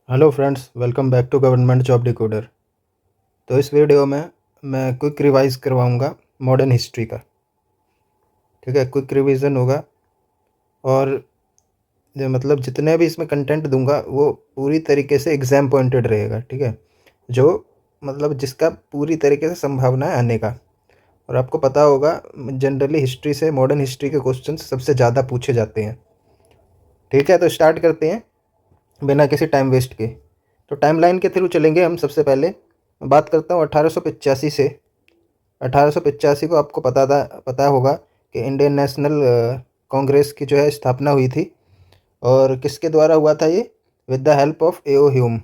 Hello friends, welcome back to government job decoder. तो इस video में मैं क्विक रिवाइज करवाऊंगा मॉडर्न हिस्ट्री का। ठीक है, क्विक रिवीजन होगा और जो मतलब जितने भी इसमें कंटेंट दूंगा वो पूरी तरीके से एग्ज़ाम पॉइंटेड रहेगा। ठीक है, जो मतलब जिसका पूरी तरीके से संभावना है आने का। और आपको पता होगा जनरली हिस्ट्री से मॉडर्न हिस्ट्री के क्वेश्चन सबसे ज़्यादा पूछे जाते हैं। ठीक है, तो स्टार्ट करते हैं बिना किसी टाइम वेस्ट के। तो टाइमलाइन के थ्रू चलेंगे हम। सबसे पहले मैं बात करता हूँ 1885 से। 1885 को आपको पता होगा कि इंडियन नेशनल कांग्रेस की जो है स्थापना हुई थी। और किसके द्वारा हुआ था ये? With the help of AO Hume.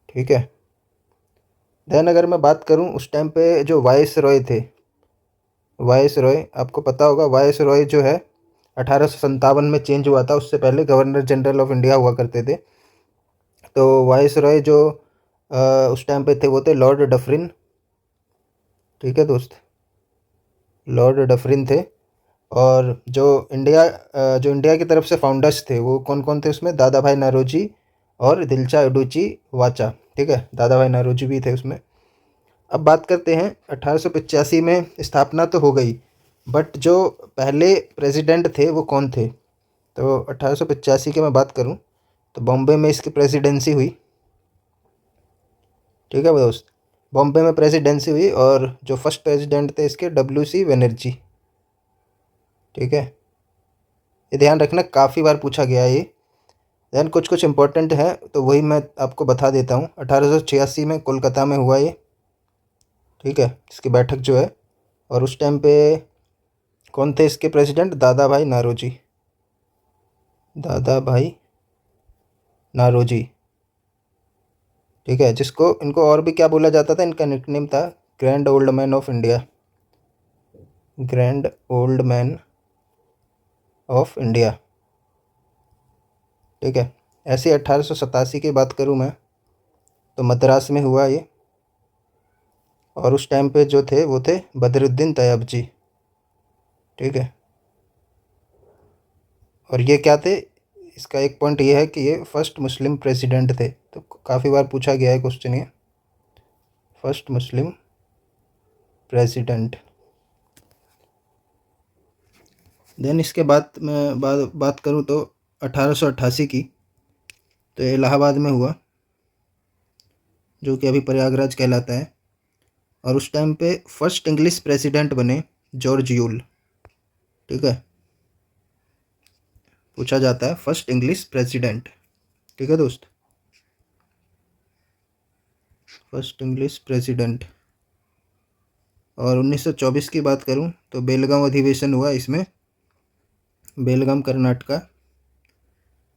ठीक है, देन अगर मैं बात करूं उस टाइम पे जो वाइस रॉय थे, वाइस रॉय आपको पता होगा, वाइस रॉय जो है 1857 में चेंज हुआ था। उससे पहले गवर्नर जनरल ऑफ इंडिया हुआ करते थे। तो वाइस रॉय जो उस टाइम पे थे वो थे लॉर्ड डफरिन। ठीक है दोस्त, लॉर्ड डफरिन थे। और जो इंडिया की तरफ से फाउंडर्स थे वो कौन कौन थे उसमें? दादा भाई नौरोजी और दिलचा उडुची वाचा। ठीक है, दादा भाई नौरोजी भी थे उसमें। अब बात करते हैं 1885 में स्थापना तो हो गई, बट जो पहले प्रेसिडेंट थे वो कौन थे? तो 1885 की मैं बात करूं तो बॉम्बे में इसकी प्रेसिडेंसी हुई। ठीक है दोस्त, बॉम्बे में प्रेसिडेंसी हुई और जो फर्स्ट प्रेसिडेंट थे इसके WC बनर्जी। ठीक है, ये ध्यान रखना, काफ़ी बार पूछा गया है ये। देन कुछ कुछ इंपॉर्टेंट है तो वही मैं आपको बता देता हूँ। 1886 में कोलकाता में हुआ ये। ठीक है, इसकी बैठक जो है। और उस टाइम पे कौन थे इसके प्रेसिडेंट? दादा भाई नारोजी। दादा भाई नारोजी। ठीक है, जिसको इनको और भी क्या बोला जाता था? इनका निकनेम था grand old man of India. Grand old man of India. ठीक है, ऐसे 1887 की बात करूँ मैं तो मद्रास में हुआ ये। और उस टाइम पे जो थे वो थे बदरुद्दीन तैयबजी। ठीक है, और ये क्या थे? इसका एक पॉइंट ये है कि ये फर्स्ट मुस्लिम प्रेसिडेंट थे। तो काफ़ी बार पूछा गया है क्वेश्चन ये, फर्स्ट मुस्लिम प्रेसिडेंट। देन इसके बाद मैं बात करूँ तो 1888 की, तो ये इलाहाबाद में हुआ, जो कि अभी प्रयागराज कहलाता है। और उस टाइम पे फर्स्ट इंग्लिश प्रेसिडेंट बने जॉर्ज यूल। ठीक है, पूछा जाता है फर्स्ट इंग्लिश प्रेसिडेंट। ठीक है दोस्त, फर्स्ट इंग्लिश प्रेसिडेंट। और 1924 की बात करूं तो बेलगाम अधिवेशन हुआ इसमें, बेलगाम कर्नाटका।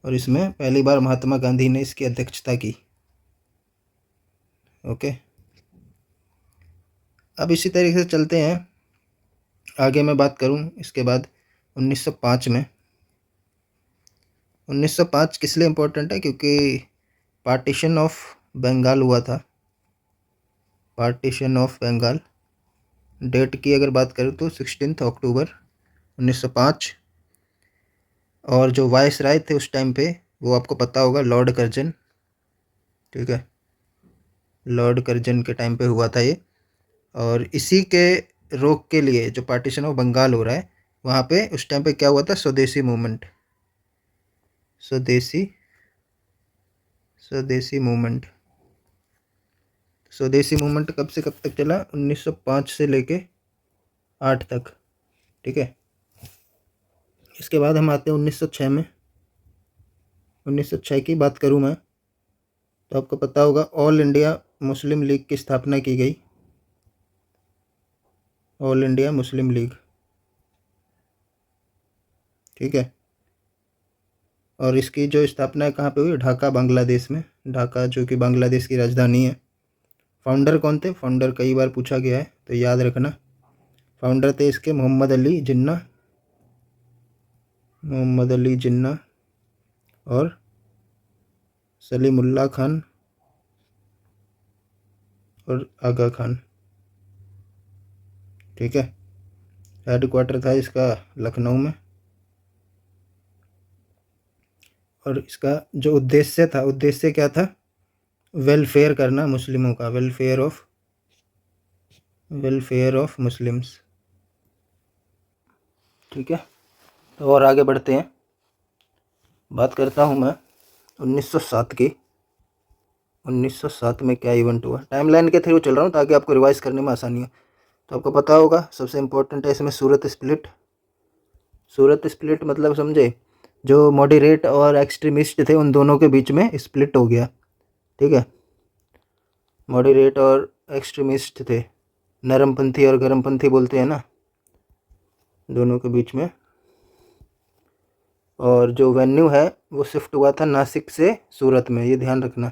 और इसमें पहली बार महात्मा गांधी ने इसकी अध्यक्षता की। ओके, अब इसी तरीके से चलते हैं आगे। मैं बात करूं इसके बाद 1905 में। 1905 किस लिए इम्पोर्टेंट है? क्योंकि पार्टीशन ऑफ बंगाल हुआ था। Partition of Bengal. डेट की अगर बात करूँ तो 16 अक्टूबर 1905। और जो वाइस राय थे उस टाइम पे वो आपको पता होगा, लॉर्ड कर्जन। ठीक है, लॉर्ड कर्जन के टाइम पे हुआ था ये। और इसी के रोक के लिए जो पार्टीशन ऑफ बंगाल हो रहा है वहाँ पे उस टाइम पे क्या हुआ था? स्वदेशी मूवमेंट। स्वदेशी स्वदेशी मूवमेंट। स्वदेशी मूवमेंट कब से कब तक चला? 1905 से लेके 8 तक। ठीक है, इसके बाद हम आते हैं 1906 में। 1906 की बात करूँ मैं तो आपको पता होगा ऑल इंडिया मुस्लिम लीग की स्थापना की गई। All India Muslim league. ठीक है, और इसकी जो स्थापना कहाँ पे हुई? ढाका, बांग्लादेश में। ढाका जो कि बांग्लादेश की राजधानी है। फाउंडर कौन थे? फाउंडर कई बार पूछा गया है तो याद रखना। फाउंडर थे इसके मोहम्मद अली जिन्ना। मोहम्मद अली जिन्ना और सलीमुल्लाह खान और आगा खान। ठीक है, हेड क्वार्टर था इसका लखनऊ में। और इसका जो उद्देश्य क्या था, वेलफेयर करना मुस्लिमों का, वेलफेयर ऑफ मुस्लिम्स। ठीक है, तो और आगे बढ़ते हैं। बात करता हूँ मैं 1907 की। 1907 में क्या इवेंट हुआ, टाइमलाइन के थ्रू चल रहा हूँ ताकि आपको रिवाइज करने में आसानी हो। तो आपको पता होगा सबसे इम्पोर्टेंट है इसमें सूरत स्प्लिट। सूरत स्प्लिट मतलब समझे, जो मॉडरेट और एक्सट्रीमिस्ट थे उन दोनों के बीच में स्प्लिट हो गया। ठीक है, मॉडरेट और एक्सट्रीमिस्ट थे, नरमपंथी और गरमपंथी बोलते हैं ना, दोनों के बीच में। और जो वेन्यू है वो शिफ्ट हुआ था नासिक से सूरत में, ये ध्यान रखना।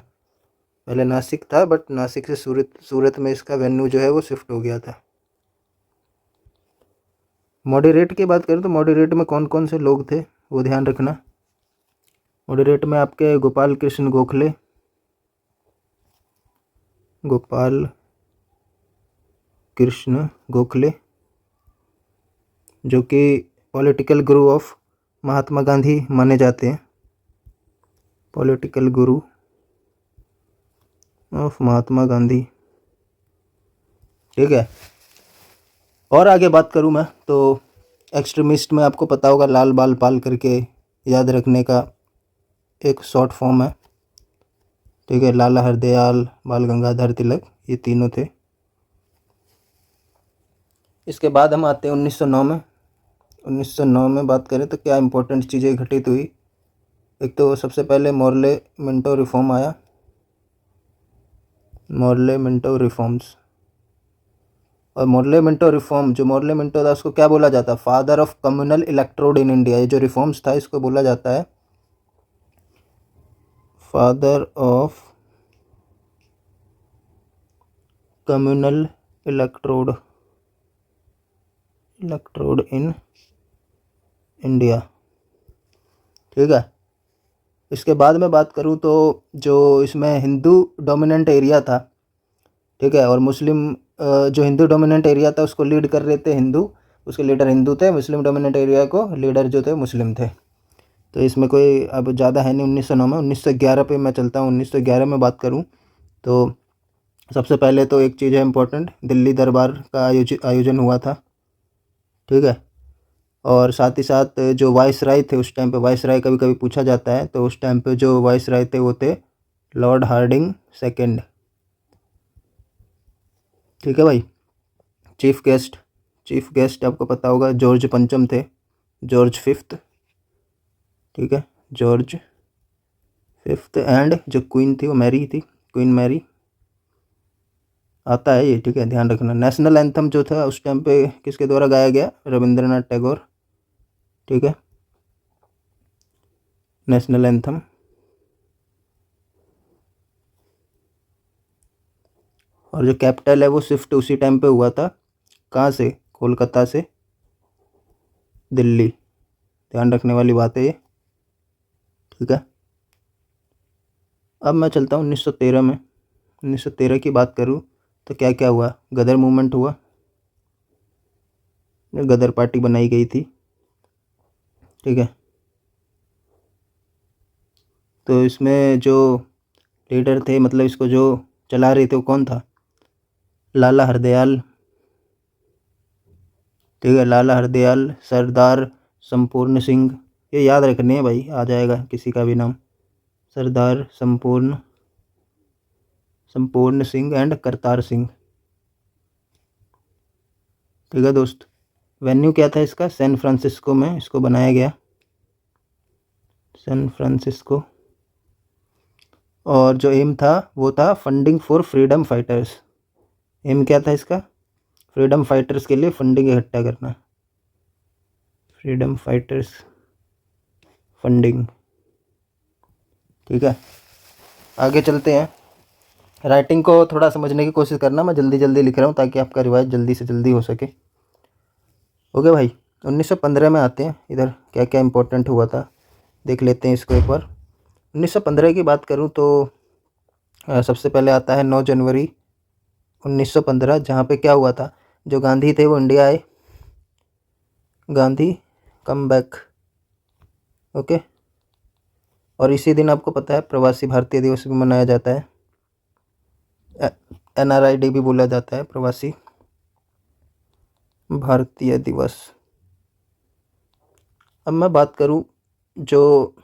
पहले नासिक था बट नासिक से सूरत में इसका वेन्यू जो है वो शिफ्ट हो गया था। मॉडरेट की बात करें तो मॉडरेट में कौन कौन से लोग थे वो ध्यान रखना। मॉडरेट में आपके गोपाल कृष्ण गोखले, जो कि political Guru of Mahatma Gandhi माने जाते हैं, political Guru of Mahatma Gandhi. ठीक है, और आगे बात करूं मैं तो एक्सट्रीमिस्ट में आपको पता होगा लाल बाल पाल करके याद रखने का एक शॉर्ट फॉर्म है। ठीक है, लाला हरदयाल, बाल गंगाधर तिलक, ये तीनों थे। इसके बाद हम आते हैं 1909 में। 1909 में बात करें तो क्या इंपॉर्टेंट चीज़ें घटित हुई। एक तो सबसे पहले मोर्ले मिंटो रिफॉर्म आया, मोर्ले मिंटो रिफॉर्म्स। और मोर्ले मिंटो रिफॉर्म, जो मोर्ले मिंटो था उसको क्या बोला जाता है, father of communal electrode in India. ये जो रिफॉर्म्स था इसको बोला जाता है father of communal electrode in India. ठीक है, इसके बाद में बात करूँ तो जो इसमें हिंदू डोमिनेंट एरिया था, ठीक है, और मुस्लिम, जो हिंदू डोमिनेंट एरिया था उसको लीड कर रहे थे हिंदू, उसके लीडर हिंदू थे। मुस्लिम डोमिनेंट एरिया को लीडर जो थे मुस्लिम थे। तो इसमें कोई अब ज़्यादा है नहीं 1909 में। 1911 पे मैं चलता हूँ। 1911 में बात करूँ तो सबसे पहले तो एक चीज़ है इम्पोर्टेंट, दिल्ली दरबार का आयोजन हुआ था। ठीक है, और साथ ही साथ जो वाइस राय थे उस टाइम पे, वाइस राय कभी कभी पूछा जाता है, तो उस टाइम पे जो वाइस राय थे वो थे लॉर्ड हार्डिंग सेकेंड। ठीक है भाई। चीफ गेस्ट आपको पता होगा जॉर्ज पंचम थे, जॉर्ज फिफ्थ। ठीक है, जॉर्ज फिफ्थ। एंड जो क्वीन थी वो मैरी थी, क्वीन मैरी आता है ये। ठीक है, ध्यान रखना। नेशनल एंथम जो था उस टाइम पे किसके द्वारा गाया गया, रविंद्रनाथ टैगोर। ठीक है, नेशनल एंथम। और जो कैपिटल है वो शिफ्ट उसी टाइम पे हुआ था, कहाँ से, कोलकाता से दिल्ली। ध्यान रखने वाली बात है ये। ठीक है, अब मैं चलता हूँ 1913 में। 1913 की बात करूँ तो क्या क्या हुआ, गदर मूवमेंट हुआ, गदर पार्टी बनाई गई थी। ठीक है, तो इसमें जो लीडर थे, मतलब इसको जो चला रहे थे वो कौन था, लाला हरदयाल। ठीक है, लाला हरदयाल, सरदार संपूर्ण सिंह, ये याद रखने हैं भाई, आ जाएगा किसी का भी नाम, सरदार संपूर्ण सिंह एंड करतार सिंह। ठीक है दोस्त, वेन्यू क्या था इसका, सैन फ्रांसिस्को में इसको बनाया गया, सैन फ्रांसिस्को। और जो एम था वो था funding for freedom fighters. Aim क्या था इसका, फ्रीडम फाइटर्स के लिए फंडिंग इकट्ठा करना, फ्रीडम फाइटर्स फंडिंग। ठीक है, आगे चलते हैं। राइटिंग को थोड़ा समझने की कोशिश करना, मैं जल्दी जल्दी लिख रहा हूँ ताकि आपका रिवाइज जल्दी से जल्दी हो सके। ओके भाई, 1915 में आते हैं। इधर क्या क्या इंपॉर्टेंट हुआ था देख लेते हैं इसको एक बार। 1915 की बात करूँ तो सबसे पहले आता है 9 जनवरी 1915, जहाँ पे क्या हुआ था, जो गांधी थे वो इंडिया आए, गांधी कम बैक। ओके, और इसी दिन आपको पता है प्रवासी भारतीय दिवस भी मनाया जाता है, NRI डे भी बोला जाता है, प्रवासी भारतीय दिवस। अब मैं बात करूं जो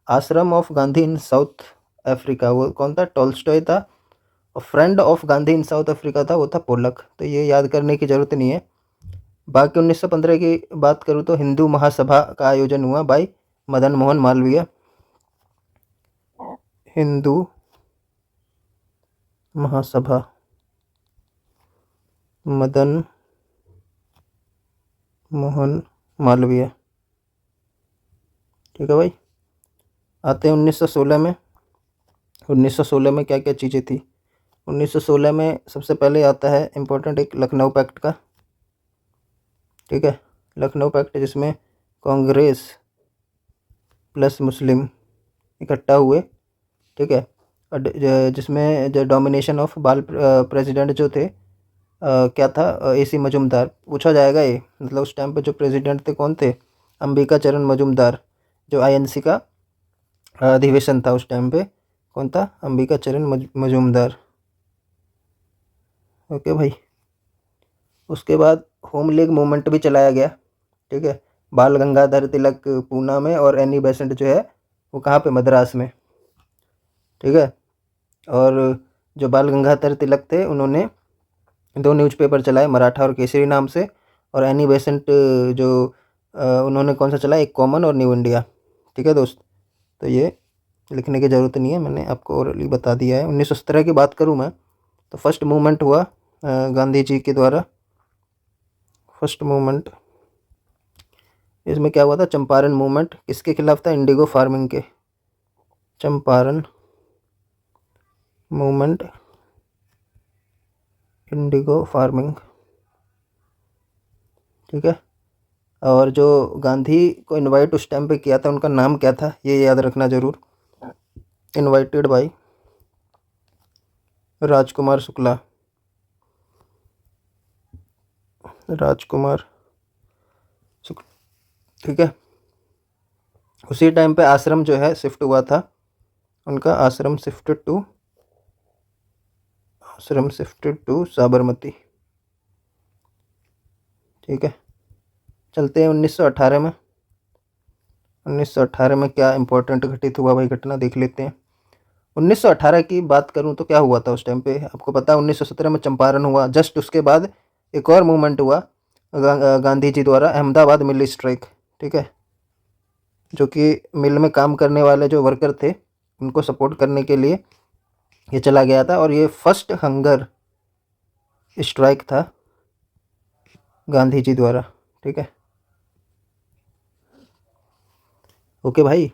आश्रम of Gandhi in south Africa, वो कौन था? टॉल्स्टॉय था। और friend of Gandhi in south Africa था, वो था पोलक। तो ये याद करने की ज़रूरत नहीं है। बाकी 1915 की बात करूँ तो हिंदू महासभा का आयोजन हुआ बाय मदन मोहन मालवीय। हिंदू महासभा, मदन मोहन मालवीय। ठीक है भाई। आते हैं 1916 में। 1916 में क्या क्या चीज़ें थी? 1916 में सबसे पहले आता है इम्पोर्टेंट एक लखनऊ पैक्ट का। ठीक है, लखनऊ पैक्ट जिसमें कांग्रेस प्लस मुस्लिम इकट्ठा हुए। ठीक है, जिसमें जो डोमिनेशन ऑफ बाल प्रेसिडेंट जो थे क्या था? AC मजुमदार। पूछा जाएगा ये, मतलब उस टाइम पे जो प्रेसिडेंट थे कौन थे? अंबिका चरण मजुमदार। जो INC का अधिवेशन था उस टाइम पे, कौन था? अंबिका चरण मजुमदार। ओके भाई। उसके बाद होम लीग मूवमेंट भी चलाया गया। ठीक है, बाल गंगाधर तिलक पूना में और एनी बेसेंट जो है वो कहाँ पे? मद्रास में। ठीक है, और जो बाल गंगाधर तिलक थे उन्होंने 2 न्यूज़पेपर चलाए, मराठा और केसरी नाम से। और एनी बेसेंट जो उन्होंने कौन सा चलाया? एक कॉमन और न्यू इंडिया। ठीक है दोस्त, तो ये लिखने की ज़रूरत नहीं है, मैंने आपको ऑलरेडी बता दिया है। 1917 की बात करूँ मैं तो फर्स्ट मूवमेंट हुआ गांधी जी के द्वारा। फर्स्ट मूवमेंट इसमें क्या हुआ था? चंपारण मूवमेंट। किसके खिलाफ था? इंडिगो फार्मिंग के। Champaran movement, Indigo farming. ठीक है, और जो गांधी को इनवाइट उस टाइम पे किया था उनका नाम क्या था? ये याद रखना ज़रूर। Invited bye Rajkumar Shukla. राजकुमार शुक्ला। ठीक है, उसी टाइम पे आश्रम जो है शिफ्ट हुआ था उनका। आश्रम शिफ्टेड टू साबरमती। ठीक है, चलते हैं 1918 में। 1918 में क्या इंपॉर्टेंट घटित हुआ भाई? घटना देख लेते हैं। 1918 की बात करूं तो क्या हुआ था उस टाइम पे? आपको पता है 1917 में चंपारण हुआ। जस्ट उसके बाद एक और मूवमेंट हुआ गांधी जी द्वारा, अहमदाबाद मिल स्ट्राइक। ठीक है, जो कि मिल में काम करने वाले जो वर्कर थे उनको सपोर्ट करने के लिए ये चला गया था। और ये फर्स्ट हंगर स्ट्राइक था गांधी जी द्वारा। ठीक है, ओके भाई।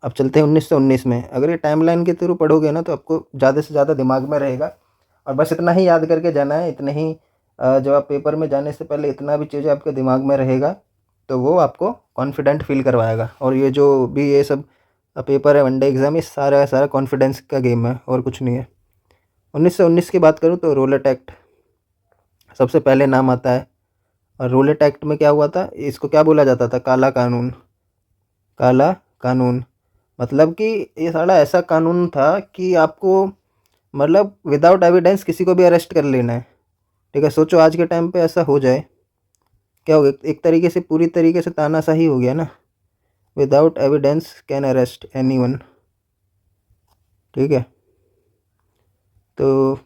अब चलते हैं 1919 में। अगर ये टाइमलाइन के थ्रू पढ़ोगे ना तो आपको ज़्यादा से ज़्यादा दिमाग में रहेगा। और बस इतना ही याद करके जाना है, इतने ही जब आप पेपर में जाने से पहले इतना भी चीज़ें आपके दिमाग में रहेगा तो वो आपको कॉन्फिडेंट फील करवाएगा। और ये जो भी ये सब पेपर है, वनडे एग्ज़ाम, ये सारा सारा कॉन्फिडेंस का गेम है और कुछ नहीं है। 1919 की बात करूँ तो रोलेट एक्ट सबसे पहले नाम आता है। और रोलेट एक्ट में क्या हुआ था? इसको क्या बोला जाता था? काला कानून। काला कानून मतलब कि ये सारा ऐसा कानून था कि आपको मतलब विदाउट एविडेंस किसी को भी अरेस्ट कर लेना है। ठीक है, सोचो आज के टाइम पे ऐसा हो जाए, क्या हो गया? एक तरीके से पूरी तरीके से तानाशाही हो गया ना। Without evidence can arrest anyone. ठीक है, तो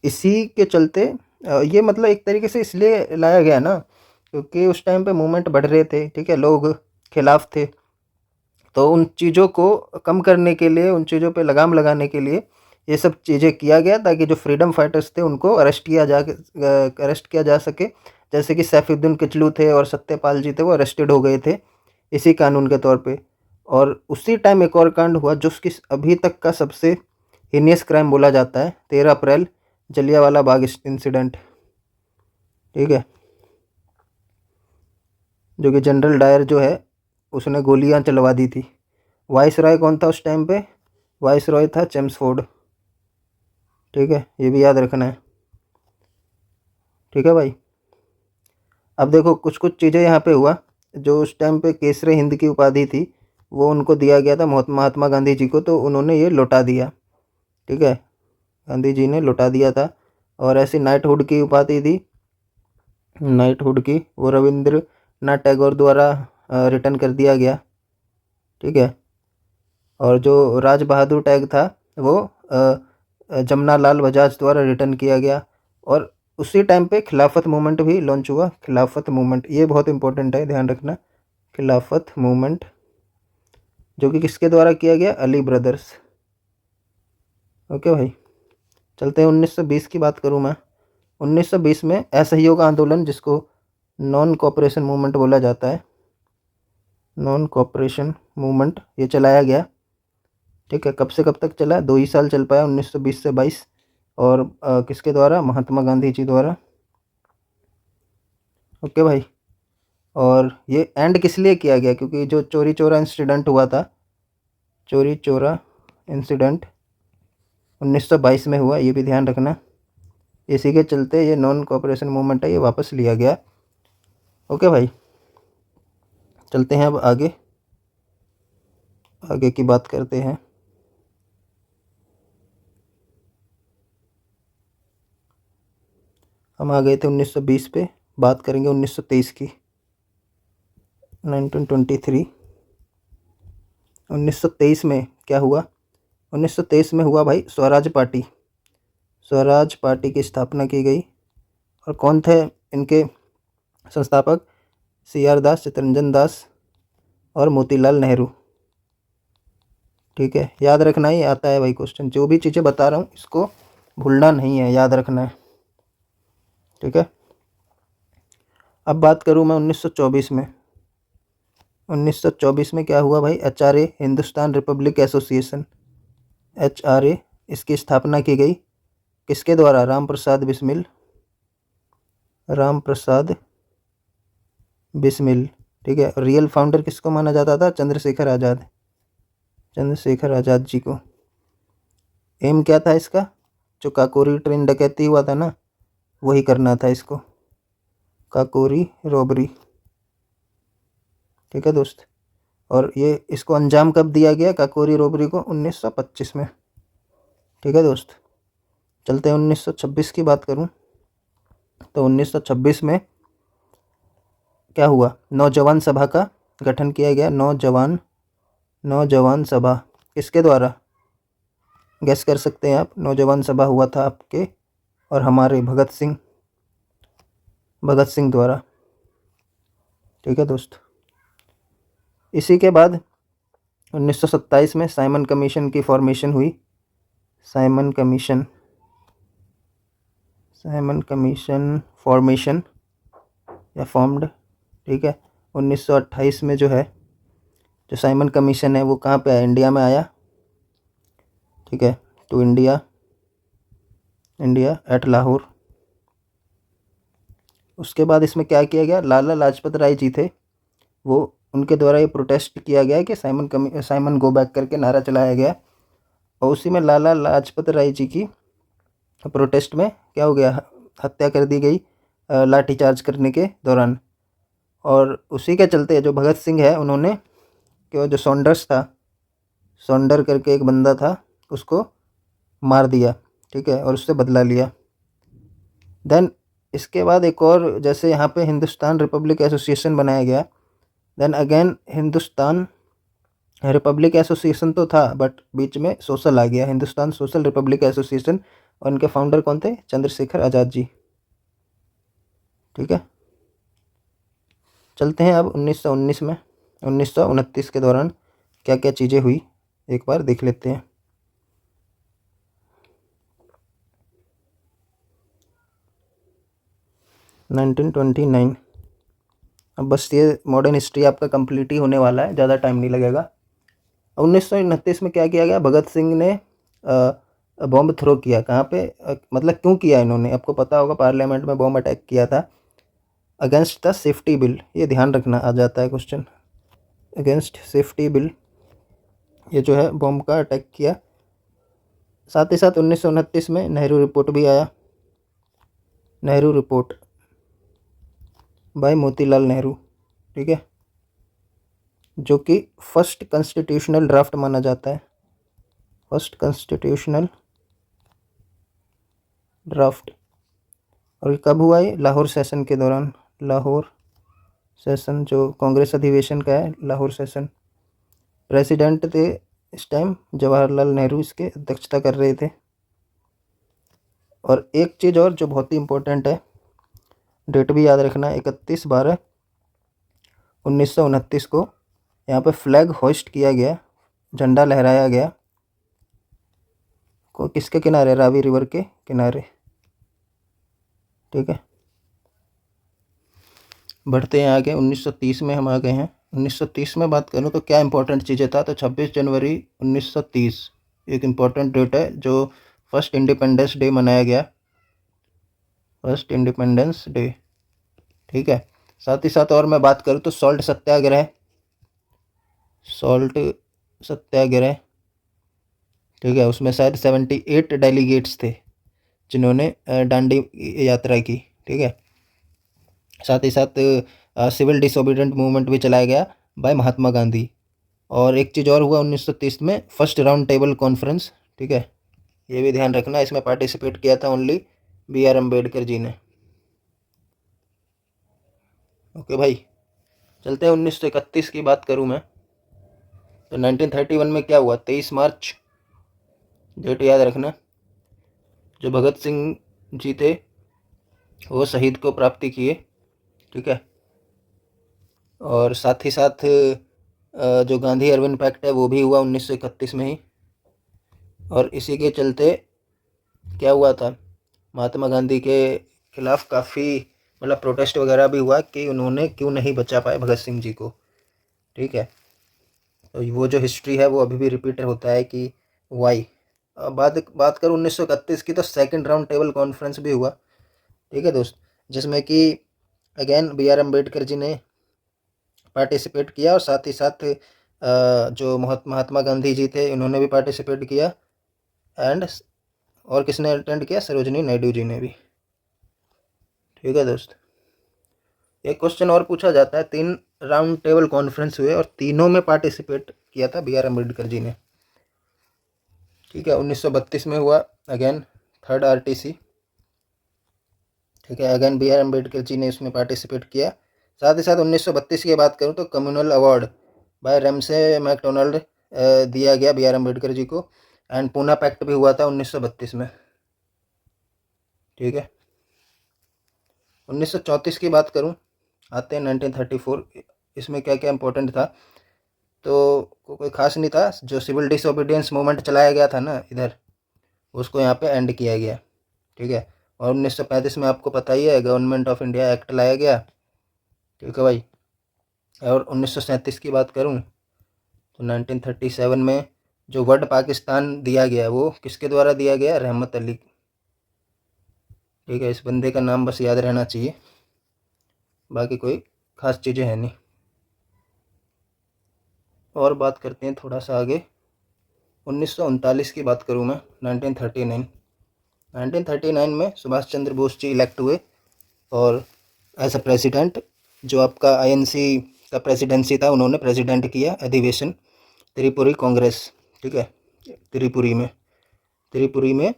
इसी के चलते ये मतलब एक तरीके से इसलिए लाया गया ना क्योंकि उस टाइम पे मूवमेंट बढ़ रहे थे। ठीक है, लोग खिलाफ थे, तो उन चीज़ों को कम करने के लिए, उन चीज़ों पे लगाम लगाने के लिए ये सब चीज़ें किया गया ताकि जो फ्रीडम फाइटर्स थे उनको अरेस्ट किया जा सके। जैसे कि सैफुद्दीन किचलू थे और सत्यपाल जी थे, वो अरेस्टेड हो गए थे इसी कानून के तौर पे। और उसी टाइम एक और कांड हुआ जो उसकी अभी तक का सबसे हीनियस क्राइम बोला जाता है, 13 अप्रैल जलियांवाला बाग इंसिडेंट। ठीक है, जो कि जनरल डायर जो है उसने गोलियां चलवा दी थी। वाइस रॉय कौन था उस टाइम पे? वाइस रॉय था चेम्सफोर्ड। ठीक है, ये भी याद रखना है। ठीक है भाई। अब देखो कुछ कुछ चीज़ें यहाँ पे हुआ जो उस टाइम पे केसरे हिंद की उपाधि थी वो उनको दिया गया था महात्मा गांधी जी को, तो उन्होंने ये लौटा दिया। ठीक है, गांधी जी ने लौटा दिया था। और ऐसी नाइटहुड की उपाधि दी, नाइटहुड की, वो रविंद्रनाथ टैगोर द्वारा रिटर्न कर दिया गया। ठीक है, और जो राज बहादुर टैग था वो जमनालाल बजाज द्वारा रिटर्न किया गया। और उसी टाइम पे खिलाफत मूवमेंट भी लॉन्च हुआ। खिलाफत मूवमेंट, ये बहुत इंपॉर्टेंट है, ध्यान रखना। खिलाफत मूवमेंट जो कि किसके द्वारा किया गया? अली ब्रदर्स। ओके भाई, चलते हैं 1920 की बात करूं मैं। 1920 में असहयोग आंदोलन, जिसको नॉन कोऑपरेशन मूवमेंट बोला जाता है, नॉन कोऑपरेशन मूवमेंट, ये चलाया गया। ठीक है, कब से कब तक चला? 2 ही साल चल पाया, 1920 से 22। और किसके द्वारा? महात्मा गांधी जी द्वारा। ओके भाई, और ये एंड किस लिए किया गया? क्योंकि जो चोरी चोरा इंसिडेंट हुआ था, चोरी चोरा इंसिडेंट 1922 में हुआ, ये भी ध्यान रखना। इसी के चलते ये नॉन कोऑपरेशन मूवमेंट है, ये वापस लिया गया। ओके भाई, चलते हैं अब आगे, आगे की बात करते हैं। हम आ गए थे 1920 पे, बात करेंगे 1923 की। 1923, 1923 में क्या हुआ? 1923 में हुआ भाई स्वराज पार्टी। स्वराज पार्टी की स्थापना की गई। और कौन थे इनके संस्थापक? CR दास, चित्तरंजन दास और मोतीलाल नेहरू। ठीक है, याद रखना ही आता है भाई क्वेश्चन, जो भी चीज़ें बता रहा हूँ इसको भूलना नहीं है, याद रखना है। ठीक है, अब बात करूँ मैं 1924 में। 1924 में क्या हुआ भाई? HRA, Hindustan republic association, HRA, इसकी स्थापना की गई। किसके द्वारा? राम प्रसाद बिस्मिल, राम प्रसाद बिस्मिल। ठीक है, रियल फाउंडर किसको माना जाता था? चंद्रशेखर आज़ाद, चंद्रशेखर आज़ाद जी को। एम क्या था इसका? जो काकोरी ट्रेन डकैती हुआ था ना, वही करना था इसको, काकोरी रॉबरी। ठीक है दोस्त, और ये इसको अंजाम कब दिया गया काकोरी रॉबरी को? 1925 में। ठीक है दोस्त, चलते हैं 1926 की बात करूं तो 1926 में क्या हुआ? नौजवान सभा का गठन किया गया। नौजवान सभा किसके द्वारा? गैस कर सकते हैं आप। नौजवान सभा हुआ था आपके और हमारे भगत सिंह द्वारा। ठीक है दोस्त, इसी के बाद 1927 में साइमन कमीशन की फॉर्मेशन हुई। साइमन कमीशन फॉर्मेशन या फॉर्म्ड। ठीक है, 1928 में जो है, जो साइमन कमीशन है वो कहाँ पे आया? इंडिया में आया। ठीक है, टू इंडिया एट लाहौर। उसके बाद इसमें क्या किया गया? लाला लाजपत राय जी थे, वो उनके द्वारा ये प्रोटेस्ट किया गया कि साइमन गो बैक करके नारा चलाया गया। और उसी में लाला लाजपत राय जी की प्रोटेस्ट में क्या हो गया? हत्या कर दी गई लाठीचार्ज करने के दौरान। और उसी के चलते जो भगत सिंह है, उन्होंने जो सॉन्डर्स था, सॉन्डर करके एक बंदा था, उसको मार दिया। ठीक है, और उससे बदला लिया। देन इसके बाद एक और, जैसे यहाँ पे हिंदुस्तान रिपब्लिक एसोसिएशन बनाया गया। Then again Hindustan republic association तो था, बट बीच में सोशल आ गया, हिंदुस्तान सोशल रिपब्लिक एसोसिएशन। और इनके फाउंडर कौन थे? चंद्रशेखर आज़ाद जी। ठीक है, चलते हैं अब 1919 में। 1929 के दौरान क्या क्या चीज़ें हुई एक बार देख लेते हैं। (1929) अब बस ये मॉडर्न हिस्ट्री आपका कंप्लीट ही होने वाला है, ज़्यादा टाइम नहीं लगेगा। 1929 में क्या किया गया? भगत सिंह ने बॉम्ब थ्रो किया। कहाँ पे? मतलब क्यों किया इन्होंने? आपको पता होगा, पार्लियामेंट में बॉम्ब अटैक किया था अगेंस्ट द सेफ्टी बिल। ये ध्यान रखना, आ जाता है क्वेश्चन, अगेंस्ट सेफ्टी बिल, ये जो है बॉम्ब का अटैक किया। साथ ही साथ 1929 में नेहरू रिपोर्ट भी आया। Nehru report by Motilal Nehru. ठीक है, जो कि फर्स्ट कॉन्स्टिट्यूशनल ड्राफ्ट माना जाता है, फर्स्ट कॉन्स्टिट्यूशनल ड्राफ्ट। और ये कब हुआ? ये लाहौर सेशन के दौरान, लाहौर सेशन जो कांग्रेस अधिवेशन का है, लाहौर सेशन। प्रेसिडेंट थे इस टाइम जवाहरलाल नेहरू, इसके अध्यक्षता कर रहे थे। और एक चीज़ और जो बहुत ही इम्पोर्टेंट है, डेट भी याद रखना, 31/12/1929 को यहाँ पे फ्लैग होइस्ट किया गया, झंडा लहराया गया। को किसके किनारे? रावी रिवर के किनारे। ठीक है, बढ़ते हैं आगे। 1930 में हम आ गए हैं। 1930 में बात करूँ तो क्या इंपॉर्टेंट चीज़ें था? तो 26 जनवरी 1930 एक इम्पॉर्टेंट डेट है, जो फर्स्ट इंडिपेंडेंस डे मनाया गया, फर्स्ट इंडिपेंडेंस डे। ठीक है, साथ ही साथ और मैं बात करूँ तो सॉल्ट सत्याग्रह, सॉल्ट सत्याग्रह। ठीक है, उसमें शायद 78 डेलीगेट्स थे जिन्होंने दांडी यात्रा की। ठीक है, साथ ही साथ सिविल डिसोबीडियंट मूवमेंट भी चलाया गया बाय महात्मा गांधी। और एक चीज़ और हुआ 1930 में, फर्स्ट राउंड टेबल कॉन्फ्रेंस। ठीक है, ये भी ध्यान रखना, इसमें पार्टिसिपेट किया था ओनली B.R. अम्बेडकर जी ने। ओके भाई, चलते हैं 1931 की बात करूं मैं तो 1931 में क्या हुआ? 23 मार्च, डेट याद रखना, जो भगत सिंह जी थे वो शहीद को प्राप्ति किए। ठीक है, और साथ ही साथ जो गांधी अर्बन पैक्ट है वो भी हुआ 1931 में ही। और इसी के चलते क्या हुआ था, महात्मा गांधी के खिलाफ काफ़ी मतलब प्रोटेस्ट वगैरह भी हुआ कि उन्होंने क्यों नहीं बचा पाए भगत सिंह जी को। ठीक है, तो वो जो हिस्ट्री है वो अभी भी रिपीट होता है कि वाई। अब बात करूँ 1931 की, तो सेकंड राउंड टेबल कॉन्फ्रेंस भी हुआ। ठीक है दोस्त, जिसमें कि अगेन B.R. अम्बेडकर जी ने पार्टिसिपेट किया, और साथ ही साथ जो महात्मा गांधी जी थे उन्होंने भी पार्टिसिपेट किया, एंड और किसने अटेंड किया? सरोजिनी नायडू जी ने भी। ठीक है दोस्त, एक क्वेश्चन और पूछा जाता है, 3 राउंड टेबल कॉन्फ्रेंस हुए और तीनों में पार्टिसिपेट किया था B.R. अम्बेडकर जी ने। ठीक है, 1932 में हुआ अगेन थर्ड RTC। ठीक है, अगेन B.R. अम्बेडकर जी ने उसमें पार्टिसिपेट किया। साथ ही साथ 1932 की बात करूं तो communal award by Ramsay MacDonald दिया गया B.R. अम्बेडकर जी को, एंड पूना पैक्ट भी हुआ था 1932 में। ठीक है, 1934 की बात करूं, आते हैं 1934। इसमें क्या क्या इंपॉर्टेंट था? तो कोई खास नहीं था, जो सिविल डिसोबीडियंस मूवमेंट चलाया गया था ना इधर, उसको यहाँ पे एंड किया गया। ठीक है, और 1935 में आपको पता ही है गवर्नमेंट ऑफ इंडिया एक्ट लाया गया। ठीक है भाई, और 1937 की बात करूं तो 1937 में जो वर्ड पाकिस्तान दिया गया वो किसके द्वारा दिया गया? रहमत अली। ठीक है, इस बंदे का नाम बस याद रहना चाहिए, बाकी कोई खास चीज़ें हैं नहीं। और बात करते हैं थोड़ा सा आगे, 1939 की बात करूं मैं, 1939 में सुभाष चंद्र बोस जी इलेक्ट हुए, और एज अ प्रेसिडेंट जो आपका INC का प्रेसिडेंसी था उन्होंने प्रेसिडेंट किया अधिवेशन त्रिपुरी कांग्रेस। ठीक है, त्रिपुरी में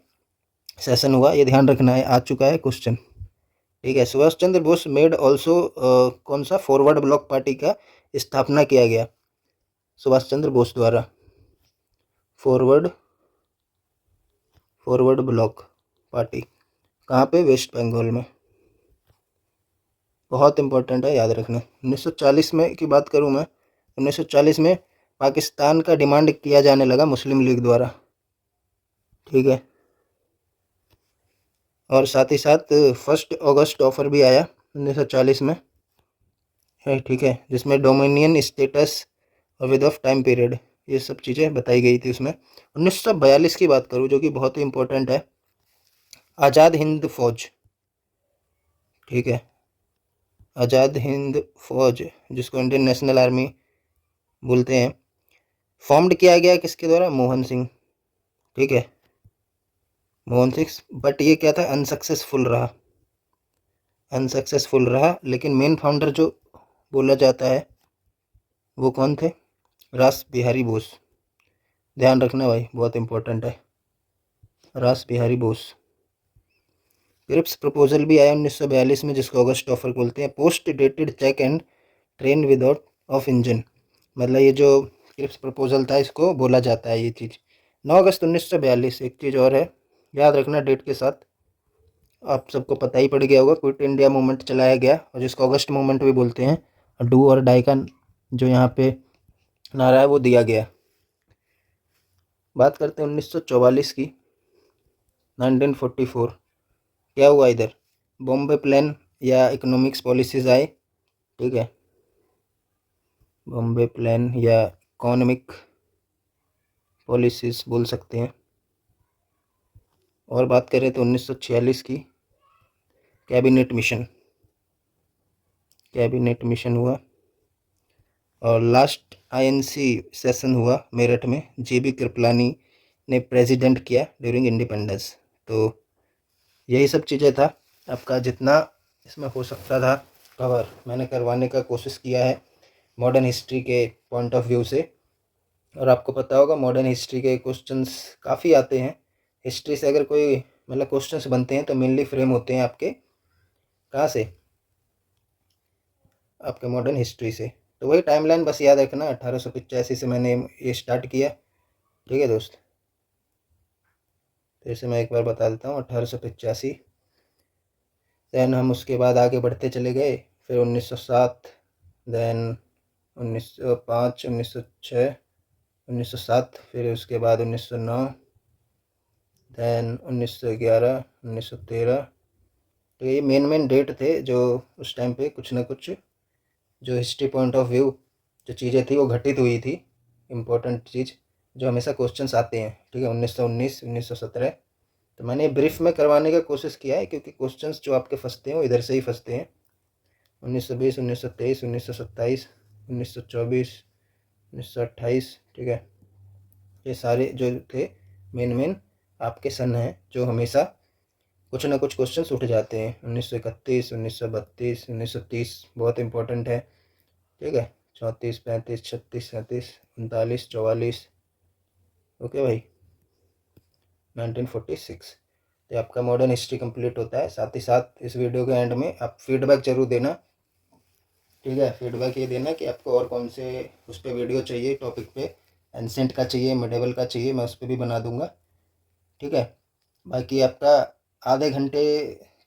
सेशन हुआ, ये ध्यान रखना है, आ चुका है क्वेश्चन। ठीक है, सुभाष चंद्र बोस मेड ऑल्सो कौन सा? फॉरवर्ड ब्लॉक पार्टी का स्थापना किया गया सुभाष चंद्र बोस द्वारा, फॉरवर्ड ब्लॉक पार्टी। कहाँ पे? वेस्ट बंगाल में। बहुत इंपॉर्टेंट है, याद रखना। 1940 में की बात करूँ मैं, 1940 में पाकिस्तान का डिमांड किया जाने लगा मुस्लिम लीग द्वारा। ठीक है, और साथ ही साथ 1 अगस्त ऑफर भी आया 1940 में है। ठीक है, जिसमें डोमिनियन स्टेटस और विद ऑफ टाइम पीरियड, ये सब चीज़ें बताई गई थी उसमें। 1942 की बात करूँ जो कि बहुत ही इंपॉर्टेंट है, आज़ाद हिंद फौज। ठीक है, आज़ाद हिंद फौज जिसको इंडियन नेशनल आर्मी बोलते हैं, फॉर्म्ड किया गया किसके द्वारा? मोहन सिंह। ठीक है, मोहन सिंह, बट ये क्या था? अनसक्सेसफुल रहा, लेकिन मेन फाउंडर जो बोला जाता है वो कौन थे? रास बिहारी बोस। ध्यान रखना भाई, बहुत इंपॉर्टेंट है, रास बिहारी बोस। क्रिप्स प्रपोजल भी आया 1942 में, जिसको अगस्त ऑफर बोलते हैं। Post dated cheque and train without of engine, मतलब ये जो क्रिप्स प्रपोजल था इसको बोला जाता है ये चीज़। 9 अगस्त 1942। एक चीज़ और है, याद रखना डेट के साथ, आप सबको पता ही पड़ गया होगा, क्विट इंडिया मूवमेंट चलाया गया और जिसको अगस्त मूवमेंट भी बोलते हैं। डू और डाई का जो यहाँ पे नारा है वो दिया गया। बात करते हैं 1944 की, 1944। क्या हुआ इधर? बॉम्बे प्लान या इकोनॉमिक्स पॉलिसीज आए, ठीक है, बॉम्बे प्लान या इकोनॉमिक पॉलिसीज बोल सकते हैं। और बात करें तो 1946 की, कैबिनेट मिशन, कैबिनेट मिशन हुआ। और लास्ट आईएनसी सेशन हुआ मेरठ में, जेबी कृपलानी ने प्रेसिडेंट किया ड्यूरिंग इंडिपेंडेंस। तो यही सब चीज़ें था, आपका जितना इसमें हो सकता था कवर मैंने करवाने का कोशिश किया है मॉडर्न हिस्ट्री के पॉइंट ऑफ व्यू से। और आपको पता होगा मॉडर्न हिस्ट्री के क्वेश्चंस काफ़ी आते हैं। हिस्ट्री से अगर कोई मतलब क्वेश्चंस बनते हैं तो मेनली फ्रेम होते हैं आपके कहाँ से, आपके मॉडर्न हिस्ट्री से। तो वही टाइमलाइन बस याद रखना, 1885 से मैंने ये स्टार्ट किया, ठीक है दोस्त। फिर से मैं एक बार बता देता हूँ, 1885, दैन हम उसके बाद आगे बढ़ते चले गए, फिर 1907, दैन 1905, 1906, 1907, फिर उसके बाद 1909, दैन 1911, 1913। तो ये मेन डेट थे जो उस टाइम पे कुछ ना कुछ जो हिस्ट्री पॉइंट ऑफ व्यू जो चीज़ें थी वो घटित हुई थी, इम्पोर्टेंट चीज़ जो हमेशा क्वेश्चंस आते हैं, ठीक है। 1919, 1917। तो मैंने ब्रीफ में करवाने का कोशिश किया है क्योंकि क्वेश्चंस जो आपके फंसते हैं वो इधर से ही फंसते हैं। 1920, 1923, 1927, 1924, 1928, ठीक है। ये सारे जो थे मेन आपके सन हैं जो हमेशा कुछ ना कुछ क्वेश्चंस उठ जाते हैं। 1931, 1932, 1930 बहुत इंपॉर्टेंट है, ठीक है। 34, 35, 36, 37, 39, 44, ओके भाई। 1946। तो आपका मॉडर्न हिस्ट्री कंप्लीट होता है। साथ ही साथ इस वीडियो के एंड में आप फीडबैक जरूर देना, ठीक है। फीडबैक ये देना कि आपको और कौन से उस पर वीडियो चाहिए, टॉपिक पे एंसेंट का चाहिए, मिडेवल का चाहिए, मैं उस पर भी बना दूंगा, ठीक है। बाकी आपका आधे घंटे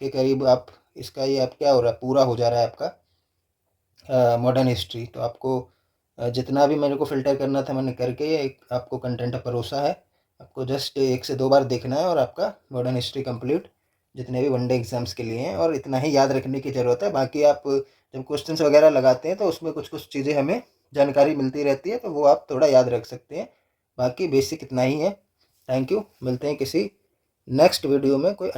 के करीब आप इसका ये आप क्या हो रहा है, पूरा हो जा रहा है आपका मॉडर्न हिस्ट्री। तो आपको जितना भी मेरे को फ़िल्टर करना था मैंने करके एक आपको कंटेंट परोसा है। आपको जस्ट 1 से 2 बार देखना है और आपका मॉडर्न हिस्ट्री कंप्लीट, जितने भी वनडे एग्ज़ाम्स के लिए हैं। और इतना ही याद रखने की ज़रूरत है। बाकी आप जब क्वेश्चंस वगैरह लगाते हैं तो उसमें कुछ चीज़ें हमें जानकारी मिलती रहती है, तो वो आप थोड़ा याद रख सकते हैं। बाकी बेसिक इतना ही है। थैंक यू, मिलते हैं किसी नेक्स्ट वीडियो में कोई